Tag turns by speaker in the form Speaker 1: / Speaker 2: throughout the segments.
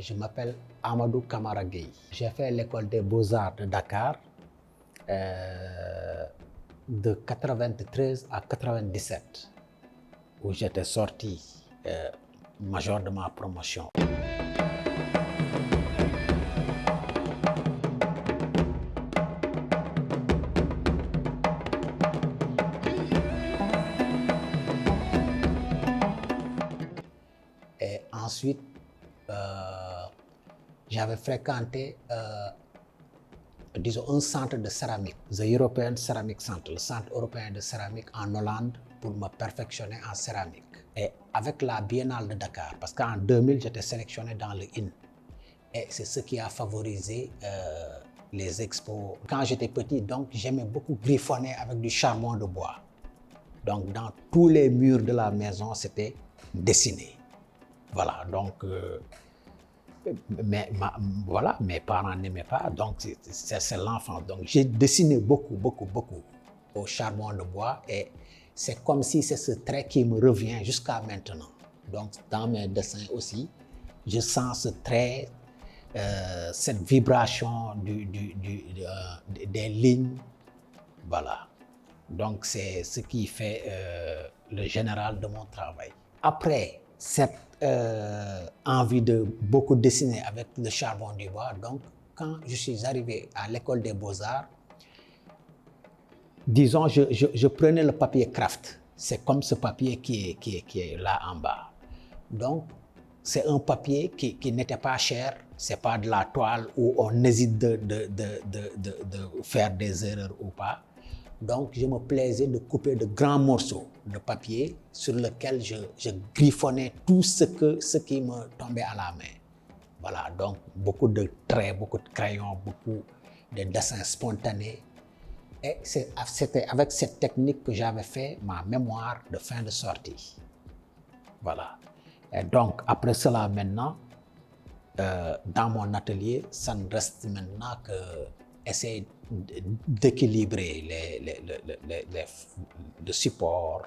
Speaker 1: Je m'appelle Amadou Kamara Gueye. J'ai fait l'école des beaux-arts de Dakar de 93 à 97, où j'étais sorti major de ma promotion. Et ensuite, j'avais fréquenté, disons, un centre de céramique, the European Ceramic Center, le centre européen de céramique en Hollande, pour me perfectionner en céramique. Et avec la Biennale de Dakar, parce qu'en 2000, j'étais sélectionné dans le IN. Et c'est ce qui a favorisé les expos. Quand j'étais petit, donc, j'aimais beaucoup griffonner avec du charbon de bois. Donc, dans tous les murs de la maison, c'était dessiné. Voilà, donc, voilà, mes parents n'aimaient pas, donc c'est l'enfant. Donc, j'ai dessiné beaucoup au charbon de bois et c'est comme si c'est ce trait qui me revient jusqu'à maintenant. Donc, dans mes dessins aussi, je sens ce trait, cette vibration des lignes, voilà. Donc, c'est ce qui fait le général de mon travail. Après cette envie de beaucoup dessiner avec le charbon du bois, donc, quand je suis arrivé à l'école des beaux-arts, disons, je prenais le papier craft. C'est comme ce papier qui est là en bas. Donc, c'est un papier qui n'était pas cher. C'est pas de la toile où on hésite de faire des erreurs ou pas. Donc, je me plaisais de couper de grands morceaux de papier sur lesquels je griffonnais tout ce qui me tombait à la main. Voilà, donc beaucoup de traits, beaucoup de crayons, beaucoup de dessins spontanés. Et c'était avec cette technique que j'avais fait ma mémoire de fin de sortie. Voilà. Et donc, après cela, maintenant, dans mon atelier, ça ne reste maintenant que essayer d'équilibrer le support,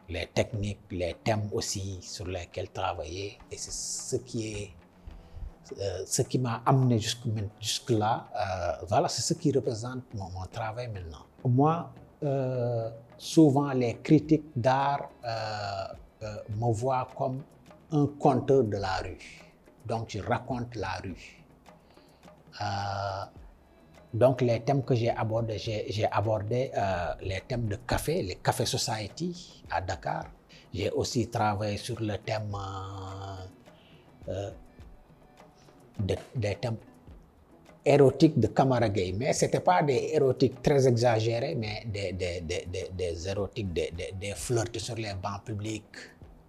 Speaker 1: les techniques, les thèmes aussi sur lesquels travailler. Et c'est ce qui m'a amené jusque-là. Voilà, c'est ce qui représente mon travail maintenant. Moi, souvent, les critiques d'art me voient comme un conteur de la rue. Donc, je raconte la rue. Donc, les thèmes que j'ai abordés, les thèmes de café, les Café Society à Dakar. J'ai aussi travaillé sur le thème des thèmes érotiques de Kamara Gueye. Mais ce n'était pas des érotiques très exagérés, mais des érotiques, des flirts sur les bancs publics.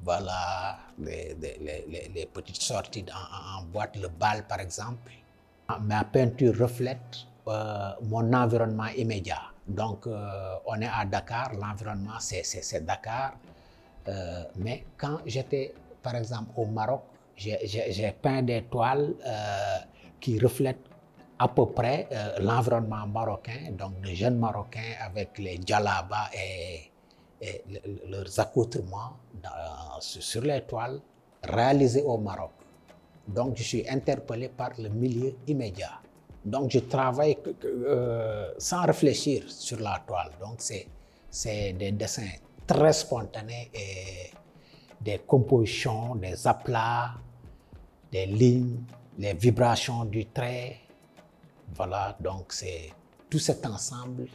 Speaker 1: Voilà, les petites sorties en boîte, le bal par exemple. Ma peinture reflète mon environnement immédiat. Donc, on est à Dakar, l'environnement c'est Dakar. Mais quand j'étais, par exemple, au Maroc, j'ai peint des toiles qui reflètent à peu près l'environnement marocain, donc de jeunes Marocains avec les djellabas et leurs accoutrements sur les toiles réalisées au Maroc. Donc, je suis interpellé par le milieu immédiat. Donc, je travaille sans réfléchir sur la toile. Donc, c'est des dessins très spontanés et des compositions, des aplats, des lignes, les vibrations du trait. Voilà, donc c'est tout cet ensemble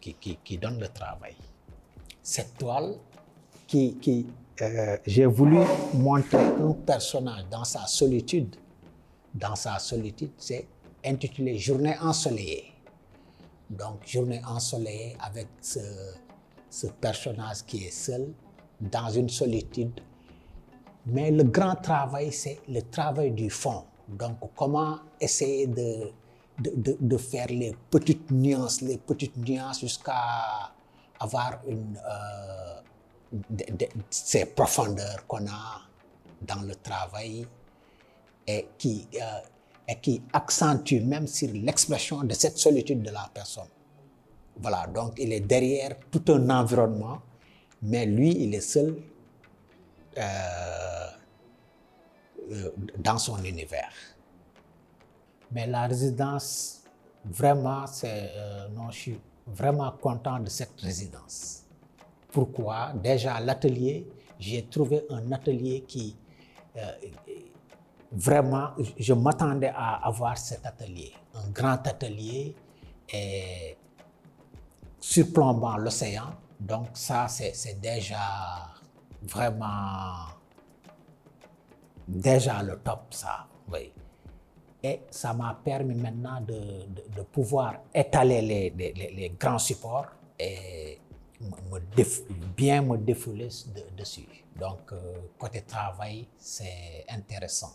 Speaker 1: qui donne le travail. Cette toile j'ai voulu montrer un personnage dans sa solitude. Dans sa solitude, c'est intitulé Journée ensoleillée. Donc, journée ensoleillée avec ce personnage qui est seul, dans une solitude. Mais le grand travail, c'est le travail du fond. Donc, comment essayer de faire les petites nuances jusqu'à avoir ces profondeurs qu'on a dans le travail et qui accentue même sur l'expression de cette solitude de la personne. Voilà, donc il est derrière tout un environnement, mais lui, il est seul dans son univers. Mais la résidence, vraiment, non, je suis vraiment content de cette résidence. Pourquoi? Déjà, l'atelier, j'ai trouvé un atelier qui, vraiment, je m'attendais à avoir cet atelier. Un grand atelier et surplombant l'océan. Donc ça, c'est déjà vraiment, déjà le top, ça, oui. Et ça m'a permis maintenant de pouvoir étaler les grands supports et bien me défouler dessus. Donc, côté travail, c'est intéressant.